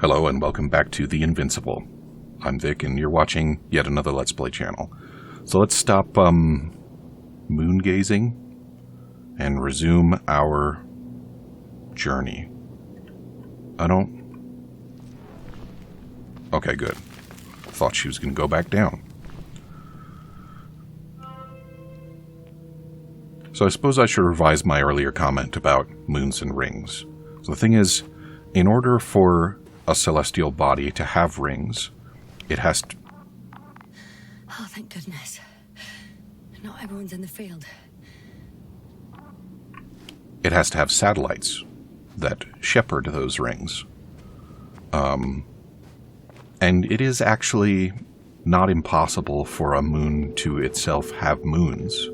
Hello and welcome back to The Invincible. I'm Vic and you're watching yet another Let's Play channel. So let's stop moon gazing and resume our journey. Okay, good. Thought she was going to go back down. So I suppose I should revise my earlier comment about moons and rings. So the thing is, in order for a celestial body to have rings, it has to... Oh, thank goodness. Not everyone's in the field. It has to have satellites that shepherd those rings. And it is actually not impossible for a moon to itself have moons,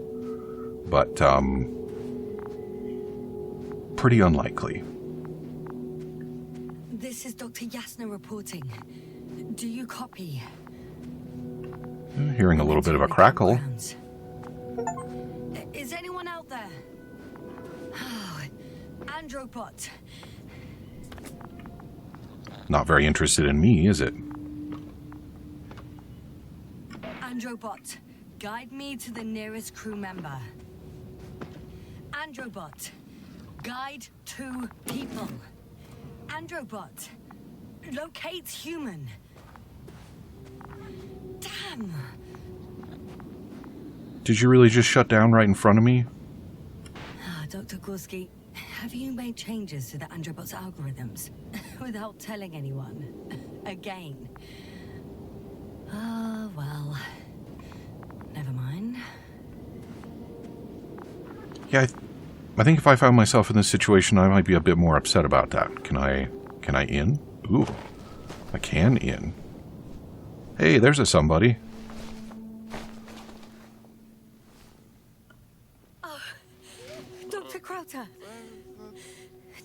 but pretty unlikely. This is Dr. Yasna reporting. Do you copy? I'm hearing a little bit of a crackle. Is anyone out there? Oh, Andropot. Not very interested in me, is it? Andropot, guide me to the nearest crew member. Andropot, guide 2 people. Andropot, locate human. Damn. Did you really just shut down right in front of me? Dr. Gorski, have you made changes to the Andropot's algorithms without telling anyone? Again. Well, never mind. Yeah, I think if I found myself in this situation, I might be a bit more upset about that. Can I in? Ooh, I can in. Hey, there's a somebody. Oh, Dr. Crowther.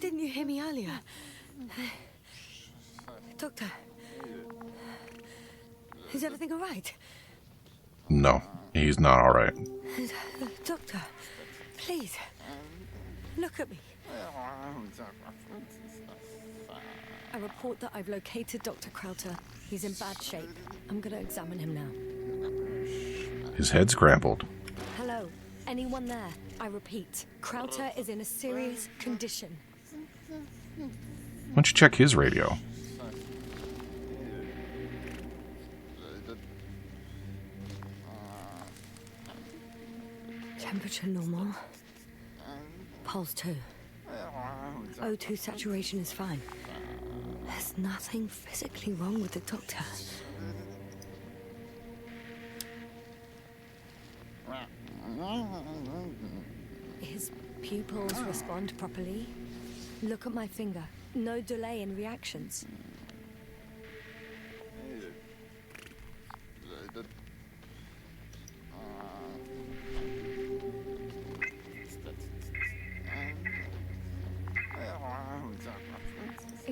Didn't you hear me earlier? Doctor. Is everything all right? No, he's not all right. Doctor, please, look at me. I report that I've located Dr. Crowther. He's in bad shape. I'm going to examine him now. His head's scrambled. Hello, anyone there? I repeat, Crowther is in a serious condition. Why don't you check his radio? Temperature normal. Pulse 2. O2 saturation is fine. There's nothing physically wrong with the doctor. His pupils respond properly. Look at my finger. No delay in reactions.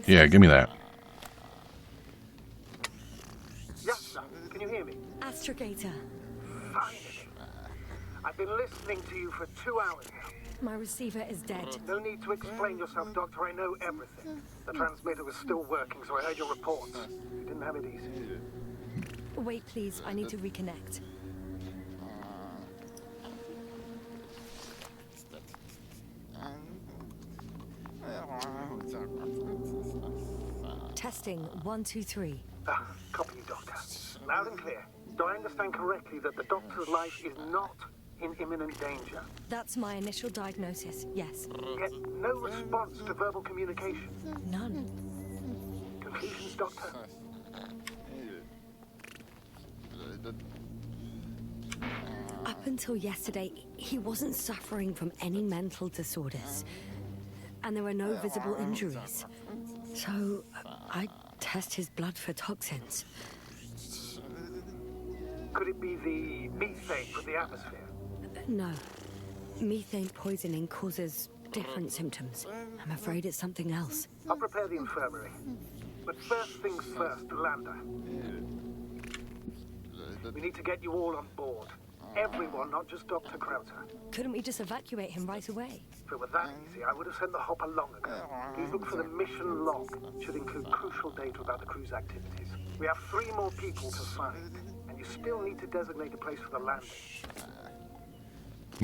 Yeah, give me that. Yes, sir. Can you hear me? Astrogator. Finally. I've been listening to you for 2 hours now. My receiver is dead. No need to explain yourself, Doctor. I know everything. The transmitter was still working, so I heard your reports. You didn't have it easy. Wait, please. I need to reconnect. Testing 1, 2, 3. Copy you, Doctor. Loud and clear. Do I understand correctly that the Doctor's life is not in imminent danger? That's my initial diagnosis, yes. Yet no response to verbal communication. None. Conclusions, Doctor? Up until yesterday, he wasn't suffering from any mental disorders. And there were no visible injuries. So, I test his blood for toxins. Could it be the methane from the atmosphere? No. Methane poisoning causes different symptoms. I'm afraid it's something else. I'll prepare the infirmary. But first things first, Lander. We need to get you all on board. Everyone, not just Dr. Krauter. Couldn't we just evacuate him right away? If it were that easy, I would have sent the hopper long ago. Please look for the mission log. It should include crucial data about the crew's activities. We have 3 more people to find, and you still need to designate a place for the landing.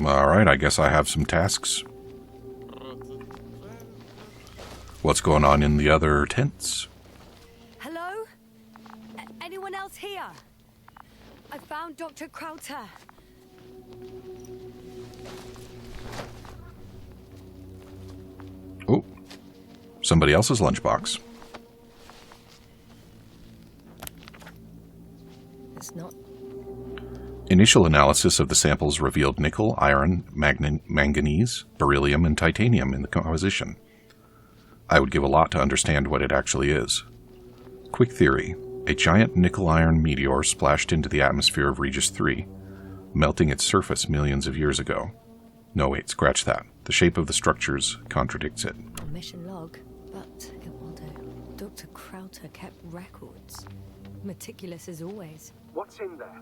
All right, I guess I have some tasks. What's going on in the other tents? Hello? Anyone else here? I found Dr. Krauter. Oh, somebody else's lunchbox. It's not. Initial analysis of the samples revealed nickel, iron, manganese, beryllium, and titanium in the composition. I would give a lot to understand what it actually is. Quick theory. A giant nickel-iron meteor splashed into the atmosphere of Regis 3, melting its surface millions of years ago. No, wait, scratch that. The shape of the structures contradicts it. A mission log, but it will do. Dr. Krauter kept records. Meticulous as always. What's in there?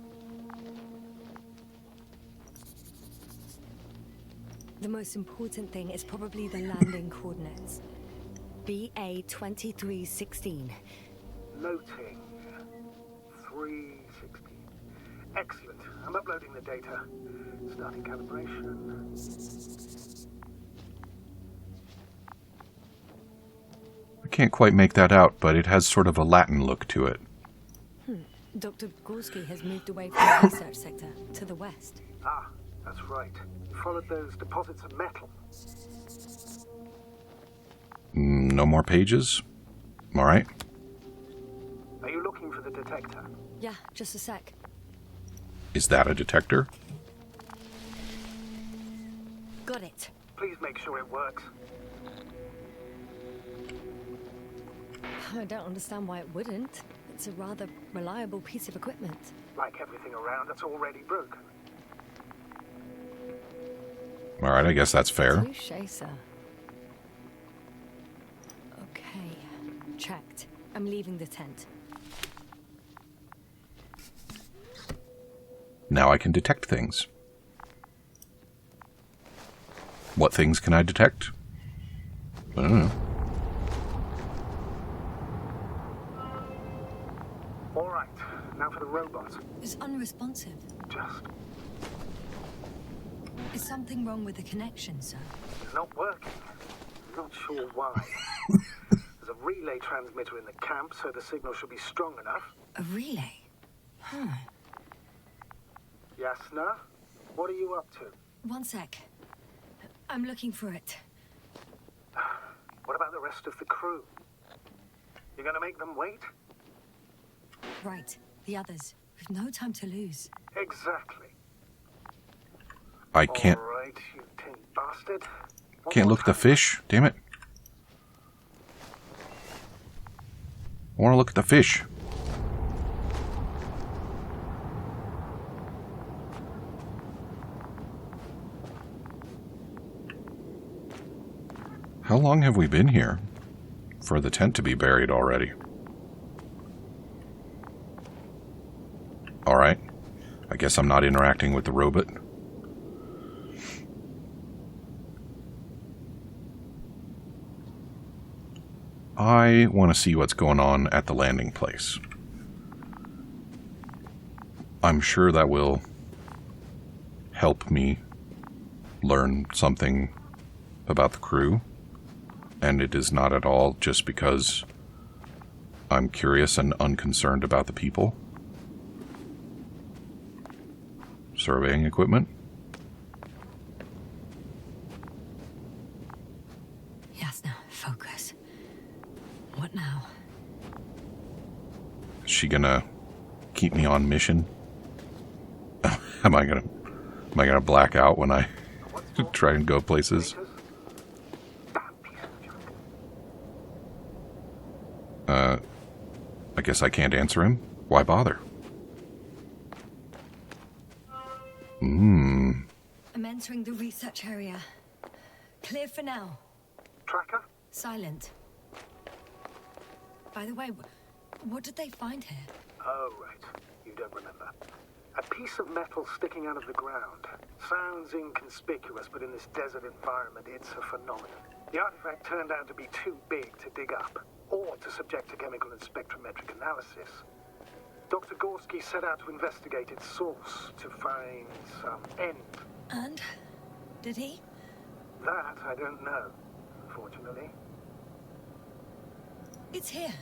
The most important thing is probably the landing coordinates. BA 2316. Noting. 316. Excellent. I'm uploading the data. Starting calibration. I can't quite make that out, but it has sort of a Latin look to it. Dr. Gorski has moved away from the research sector to the west. Ah, that's right. Followed those deposits of metal. No more pages? All right. Are you looking for the detector? Yeah, just a sec. Is that a detector? Got it. Please make sure it works. I don't understand why it wouldn't. It's a rather reliable piece of equipment. Like everything around that's already broken. All right, I guess that's fair. Touché, sir. Okay, checked. I'm leaving the tent. Now I can detect things. What things can I detect? I don't know. All right, now for the robot. It's unresponsive. Just, Is something wrong with the connection, sir? it's not working. Not sure why. There's a relay transmitter in the camp, so the signal should be strong enough. A relay? Yasna, what are you up to? One sec. I'm looking for it. What about the rest of the crew? You're gonna make them wait? Right, the others. We've no time to lose. Exactly. I can't All right, you tin bastard. One can't more look at the time. fish. Damn it. I want to look at the fish. How long have we been here for the tent to be buried already? All right. I guess I'm not interacting with the robot. I want to see what's going on at the landing place. I'm sure that will help me learn something about the crew. And it is not at all just because I'm curious and unconcerned about the people. Surveying equipment. Yasna, focus. What now? Is she gonna keep me on mission? Am I gonna black out when I try and go places? I guess I can't answer him. Why bother? I'm entering the research area. Clear for now. Tracker? Silent. By the way, what did they find here? Oh, right. You don't remember. A piece of metal sticking out of the ground. Sounds inconspicuous, but in this desert environment, it's a phenomenon. The artifact turned out to be too big to dig up, or to subject to chemical and spectrometric analysis. Dr. Gorski set out to investigate its source, to find some end. And? Did he? That I don't know, unfortunately. It's here.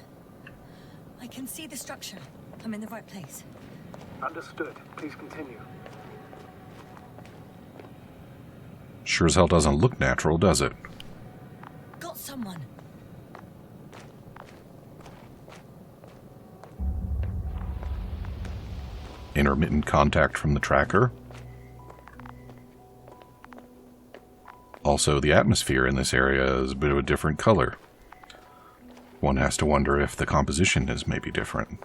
I can see the structure. I'm in the right place. Understood. Please continue. Sure as hell doesn't look natural, does it? Got someone. Intermittent contact from the tracker. Also, the atmosphere in this area is a bit of a different color. One has to wonder if the composition is maybe different.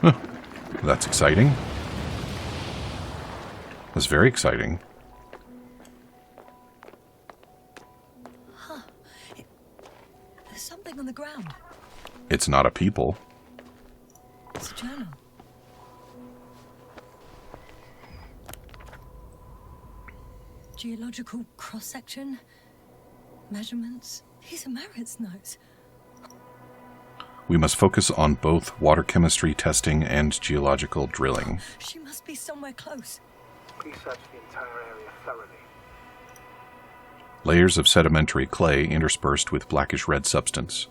Huh. That's exciting. That's very exciting. Huh. There's something on the ground. It's not a people. It's a journal. Geological cross-section. Measurements. These are Merritt's notes. We must focus on both water chemistry testing and geological drilling. She must be somewhere close. Please search the entire area thoroughly. Layers of sedimentary clay interspersed with blackish-red substance.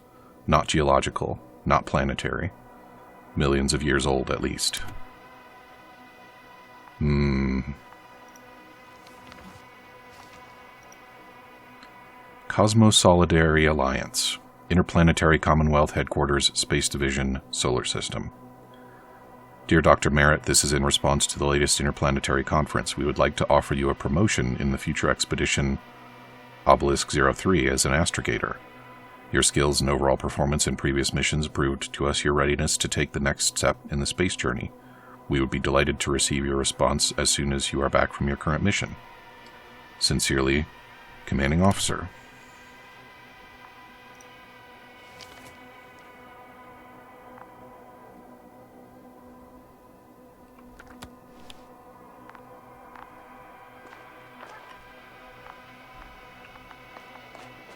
Not geological, not planetary. Millions of years old, at least. Cosmosolidary Alliance. Interplanetary Commonwealth Headquarters, Space Division, Solar System. Dear Dr. Merritt, this is in response to the latest interplanetary conference. We would like to offer you a promotion in the future expedition Obelisk 03 as an astrogator. Your skills and overall performance in previous missions proved to us your readiness to take the next step in the space journey. We would be delighted to receive your response as soon as you are back from your current mission. Sincerely, Commanding Officer.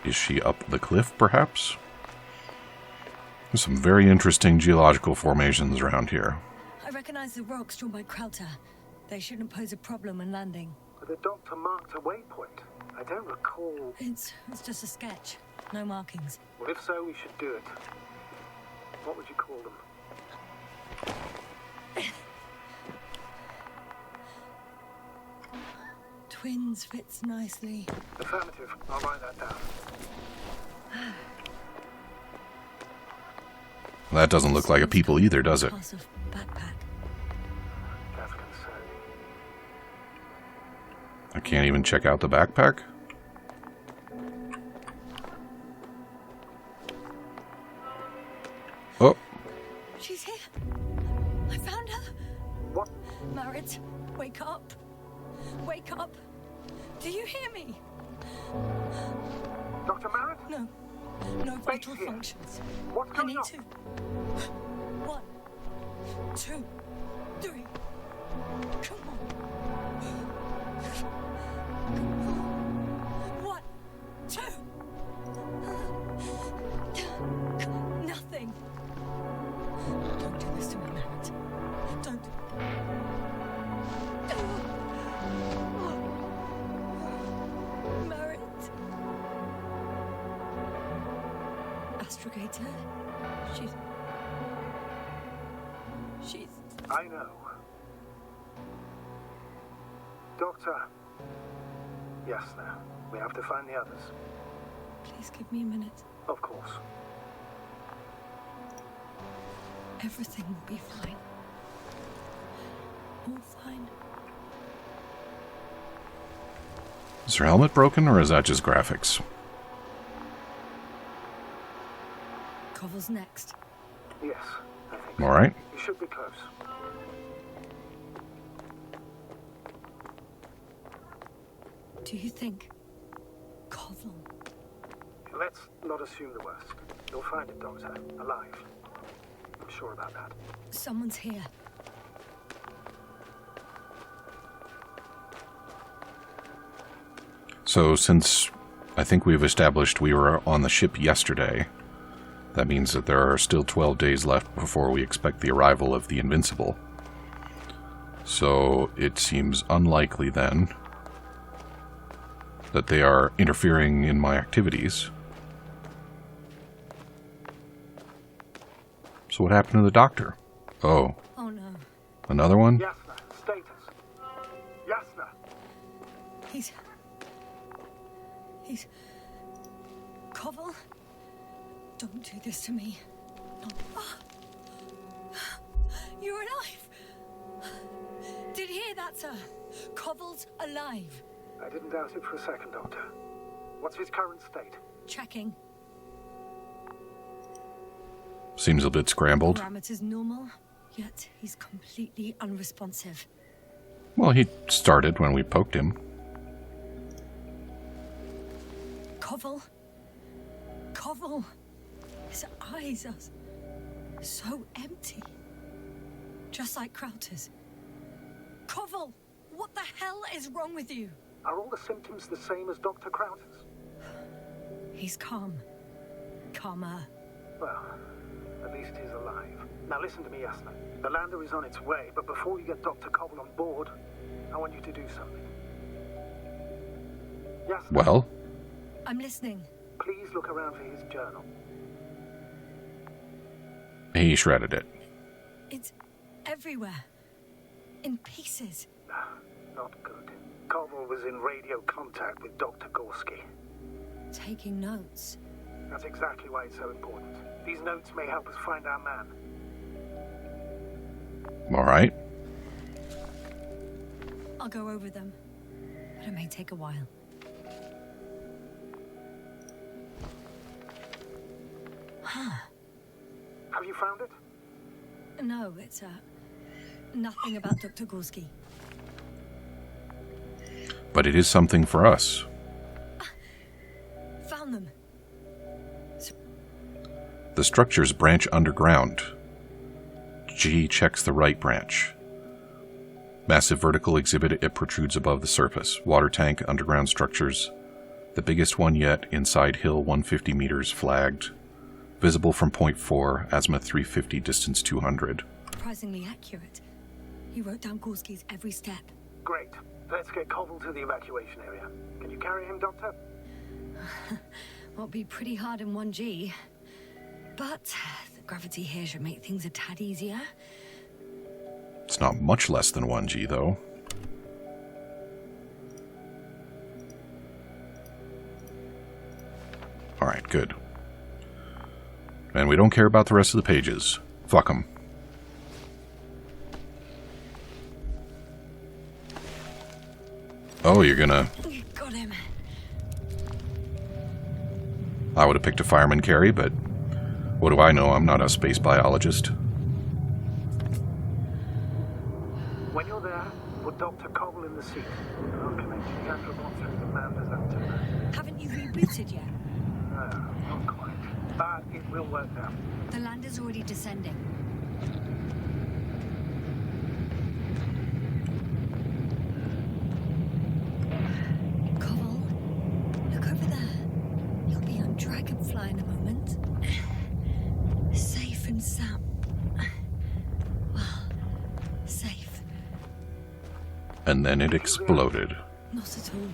Is she up the cliff, perhaps? There's some very interesting geological formations around here. I recognize the rocks drawn by Krauter. They shouldn't pose a problem when landing. But the doctor marked a waypoint. I don't recall... It's just a sketch. No markings. Well, if so, we should do it. What would you call them? Twins fits nicely. Affirmative. I'll write that down. That doesn't look like a people either, does it? Pass of backpack. That's concerning. I can't even check out the backpack? Oh, She's here. I found her. What? Merritt, wake up. Wake up. Do you hear me? Dr. Merritt? No. No vital here. functions. What's I going need on? to. 1, 2, 3. Come on. Come on. 1, 2. Nothing. Don't do this to me, Merritt. Don't. Merritt. Astrogator. She's... I know. Doctor. Yes, now. We have to find the others. Please give me a minute. Of course. Everything will be fine. All fine. is her helmet broken, or is that just graphics? Koval's next. Yes, I think so. All right. You should be close. Do you think Kov careful. Let's not assume the worst. You'll find it, Doctor. Alive. I'm sure about that. Someone's here. So since I think we've established we were on the ship yesterday, that means that there are still 12 days left before we expect the arrival of the Invincible. So it seems unlikely then that they are interfering in my activities. So what happened to the doctor? Oh. Oh no. Another one? Yasna, status. Yasna! He's... Koval? Don't do this to me. No. Ah. You're alive! Did you hear that, sir? Koval's alive. I didn't doubt it for a second, Doctor. What's his current state? Checking. Seems a bit scrambled. Parameters normal, yet he's completely unresponsive. Well, he started when we poked him. Koval? Koval? His eyes are so empty. Just like Krauter's. Koval! What the hell is wrong with you? Are all the symptoms the same as Dr. Krauter's? He's calm. Calmer. Well, at least he's alive. Now listen to me, Yasna. The lander is on its way, but before you get Dr. Koval on board, I want you to do something. Yasna, Well, I'm listening. please look around for his journal. he shredded it. It's everywhere. In pieces. Not good. Koval was in radio contact with Dr. Gorski. Taking notes. That's exactly why it's so important. These notes may help us find our man. All right. I'll go over them. But it may take a while. Have you found it? No, it's nothing about Dr. Gorski. But it is something for us. Found them. The structures branch underground. G checks the right branch. Massive vertical exhibit, it protrudes above the surface. Water tank, underground structures. The biggest one yet, inside hill 150 meters, flagged. Visible from point 4, azimuth 350, distance 200. Surprisingly accurate. He wrote down Gorski's every step. Great. Let's get Koval to the evacuation area. Can you carry him, Doctor? Won't be pretty hard in 1G. But the gravity here should make things a tad easier. It's not much less than 1G, though. Alright, good. And we don't care about the rest of the pages. Fuck them. Oh, you're gonna... Got him. I would have picked a fireman carry, but what do I know? I'm not a space biologist. When you're there, put Dr. Koval in the seat. And I'll connect the Androbot through the Manda's antenna. Haven't you rebooted yet? No, not quite. But it will work now. The lander's already descending. Koval, look over there. You'll be on Dragonfly in a moment. Safe and sound. Well, safe. And then it exploded. Not at all.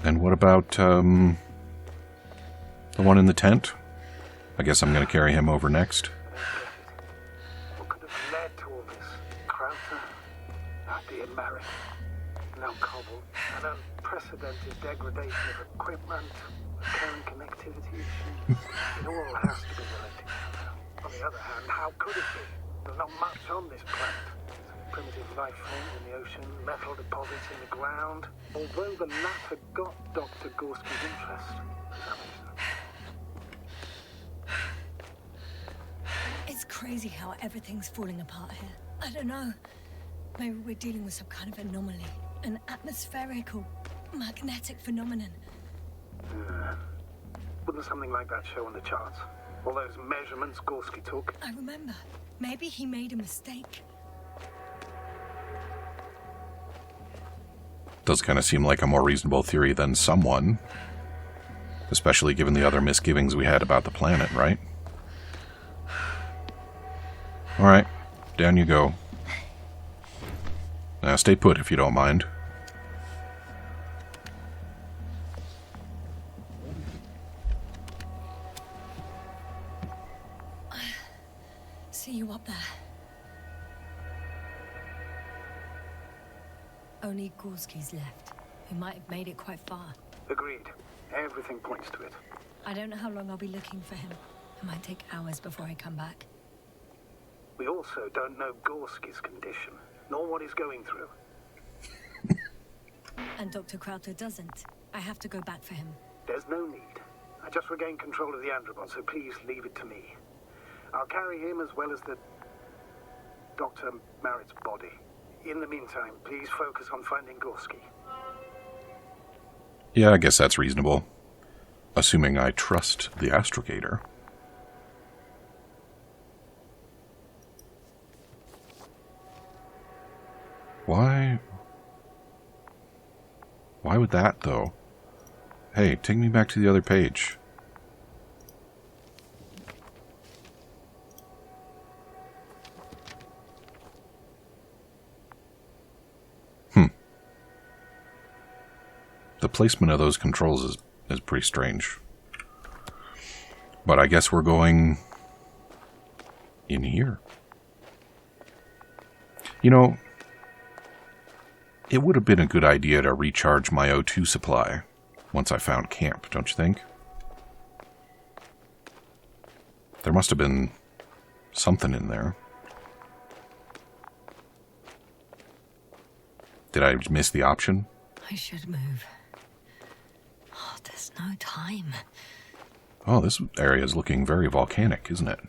And what about, the one in the tent? I guess I'm going to carry him over next. What could have led to all this? Krauter? Not being married. Now Koval. An unprecedented degradation of equipment. Recurring connectivity issues. It all has to be related somehow. On the other hand, how could it be? There's not much on this planet. Primitive life forms in the ocean, metal deposits in the ground. Although the latter got Dr. Gorski's interest. Does that make sense? It's crazy how everything's falling apart here. I don't know. Maybe we're dealing with some kind of anomaly. an atmospheric or magnetic phenomenon. Wouldn't something like that show on the charts? All those measurements Gorski took? I remember. Maybe he made a mistake. Does kind of seem like a more reasonable theory than someone. Especially given the other misgivings we had about the planet, right? Alright, down you go. Now stay put if you don't mind. See you up there. Only Gorski's left. He might have made it quite far. Agreed. Everything points to it. I don't know how long I'll be looking for him. It might take hours before I come back. We also don't know Gorski's condition, nor what he's going through. And Dr. Crowther doesn't. I have to go back for him. There's no need. I just regained control of the androbot, so please leave it to me. I'll carry him as well as the Dr. Merritt's body. In the meantime, please focus on finding Gorski. Yeah, I guess that's reasonable. Assuming I trust the astrogator. Why would that, though? Hey, take me back to the other page. The placement of those controls is pretty strange. But I guess we're going in here. You know, it would have been a good idea to recharge my O2 supply once I found camp, don't you think? There must have been something in there. Did I miss the option? I should move. Oh, there's no time. Oh, this area is looking very volcanic, isn't it?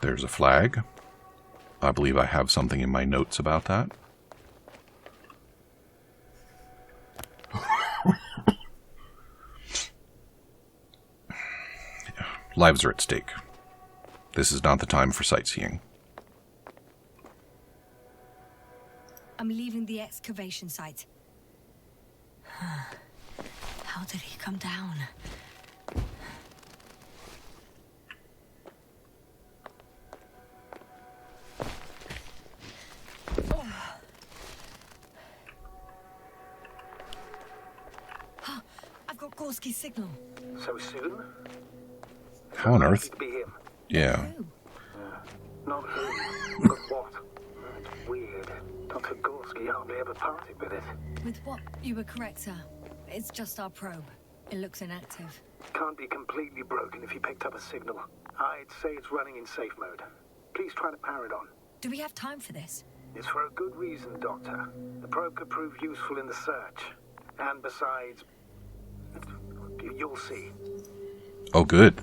There's a flag. I believe I have something in my notes about that. Lives are at stake. This is not the time for sightseeing. I'm leaving the excavation site. How did he come down? Oh, I've got Gorski's signal. So soon? How on earth? To be him. Yeah. Who? Not who, but what? It's weird. Dr. Gorski hardly ever parted with it. With what? You were correct, sir. It's just our probe. It looks inactive. Can't be completely broken if he picked up a signal. I'd say it's running in safe mode. Please try to power it on. Do we have time for this? It's for a good reason, Doctor. The probe could prove useful in the search. And besides, you'll see. Oh, good.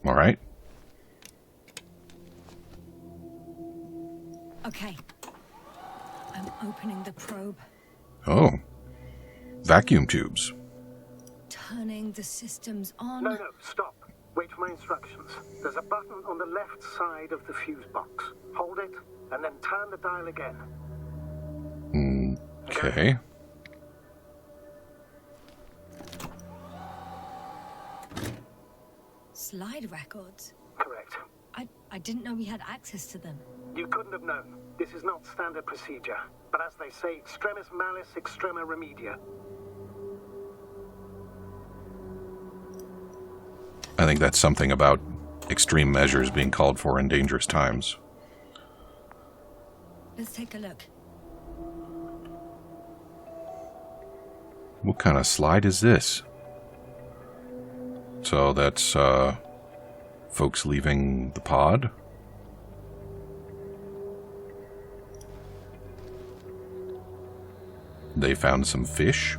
All right. Okay. I'm opening the probe. Oh. Vacuum tubes. Turning the systems on. No, stop. Wait for my instructions. There's a button on the left side of the fuse box. Hold it, and then turn the dial again. Okay. Slide records? Correct. I didn't know we had access to them. You couldn't have known. This is not standard procedure. But as they say, extremis malis, extrema remedia. I think that's something about extreme measures being called for in dangerous times. Let's take a look. What kind of slide is this? So that's, folks leaving the pod? They found some fish?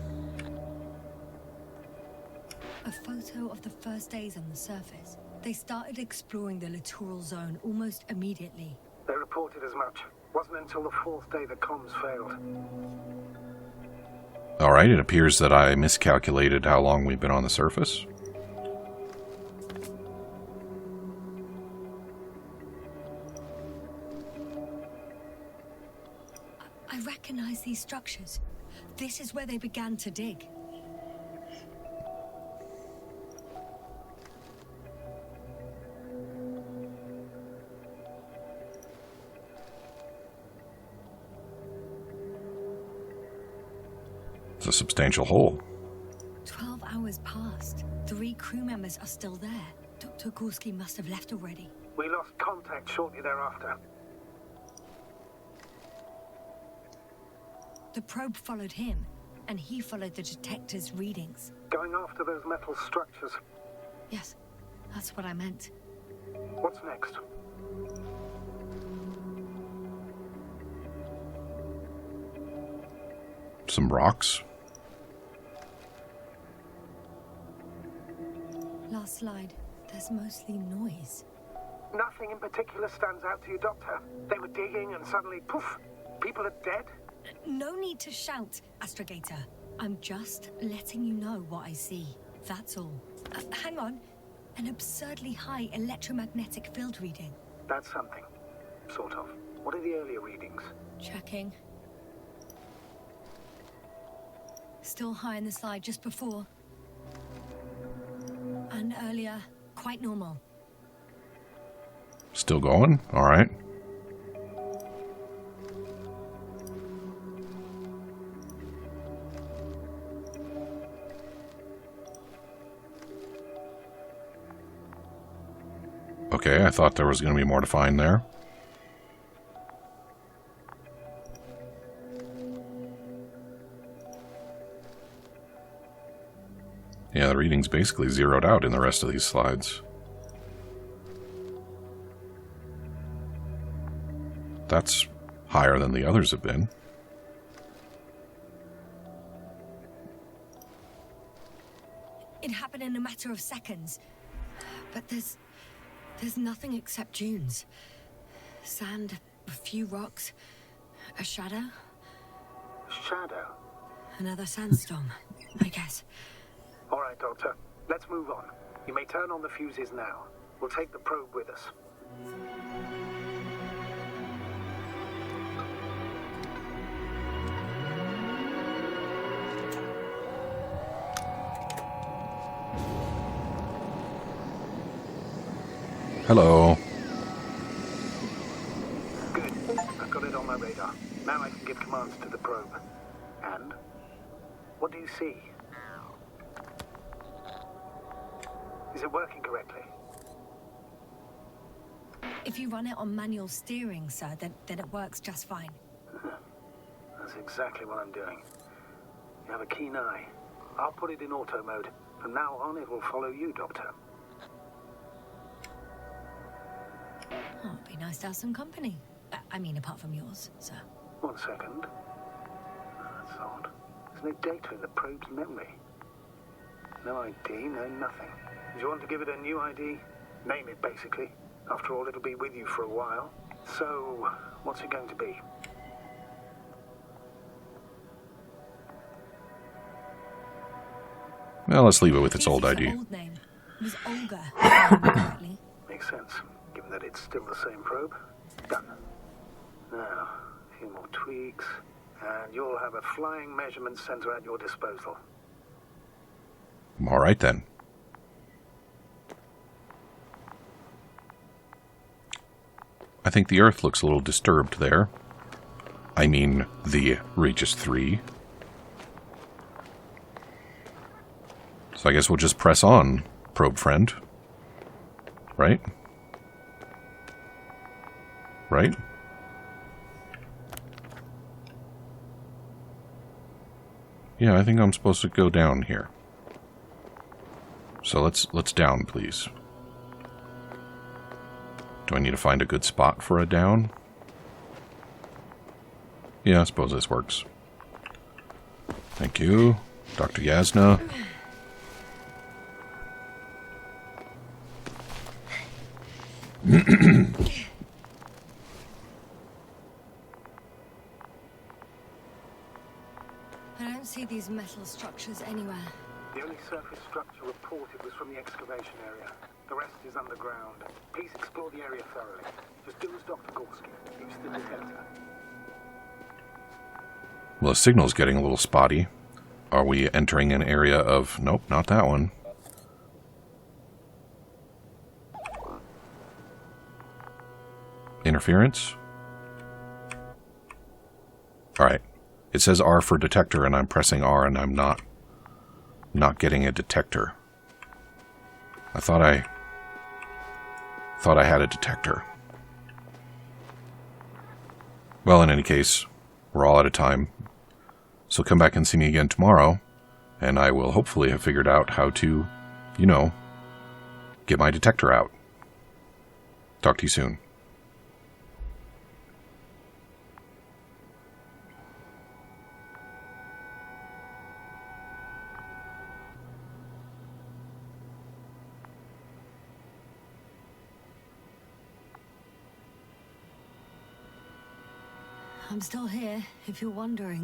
A photo of the first days on the surface. They started exploring the littoral zone almost immediately. They reported as much. Wasn't until the 4th day that comms failed. Alright, it appears that I miscalculated how long we've been on the surface. I recognize these structures. This is where they began to dig. It's a substantial hole. 12 hours passed. 3 crew members are still there. Dr. Gorski must have left already. We lost contact shortly thereafter. The probe followed him, and he followed the detector's readings. Going after those metal structures. Yes, that's what I meant. What's next? Some rocks. Last slide. There's mostly noise. Nothing in particular stands out to you, Doctor. They were digging and suddenly, poof, people are dead? No need to shout, Astrogator. I'm just letting you know what I see. That's all. Hang on. An absurdly high electromagnetic field reading. That's something. Sort of. What are the earlier readings? Checking. Still high in the slide just before. And earlier, quite normal. Still going? Alright. Okay, I thought there was going to be more to find there. Yeah, the reading's basically zeroed out in the rest of these slides. That's higher than the others have been. It happened in a matter of seconds. But there's nothing except dunes. Sand, a few rocks, a shadow. Shadow? Another sandstorm, I guess. All right, Doctor. Let's move on. You may turn on the fuses now. We'll take the probe with us. Hello. Good. I've got it on my radar. Now I can give commands to the probe. And? What do you see? Is it working correctly? If you run it on manual steering, sir, then it works just fine. That's exactly what I'm doing. You have a keen eye. I'll put it in auto mode. From now on, it will follow you, Doctor. Oh, it'd be nice to have some company. I mean, apart from yours, sir. 1 second. That's odd. There's no data in the probe's memory. No ID, no nothing. Do you want to give it a new ID? Name it, basically. After all, it'll be with you for a while. So, what's it going to be? Well, let's leave it with its old Easy ID. for old name. It was Olga, if I remember correctly. Makes sense, given that it's still the same probe. Done. Now, a few more tweaks, and you'll have a flying measurement center at your disposal. All right, then. I think the Earth looks a little disturbed there. I mean, the Regis 3. So I guess we'll just press on, probe friend. Right? Right? Yeah, I think I'm supposed to go down here. So let's down, please. Do I need to find a good spot for a down? Yeah, I suppose this works. Thank you, Dr. Yasna. I don't see these metal structures anywhere. The only surface structure reported was from the excavation area. The rest is underground. Please explore the area thoroughly. Just do as Dr. Gorski. Use the detector. Well, the signal's getting a little spotty. Are we entering an area of... Nope, not that one. Interference? Alright. It says R for detector, and I'm pressing R, and I'm not getting a detector. I thought I had a detector. Well, in any case, we're all out of time. So come back and see me again tomorrow, and I will hopefully have figured out how to, you know, get my detector out. Talk to you soon. I'm still here, if you're wondering.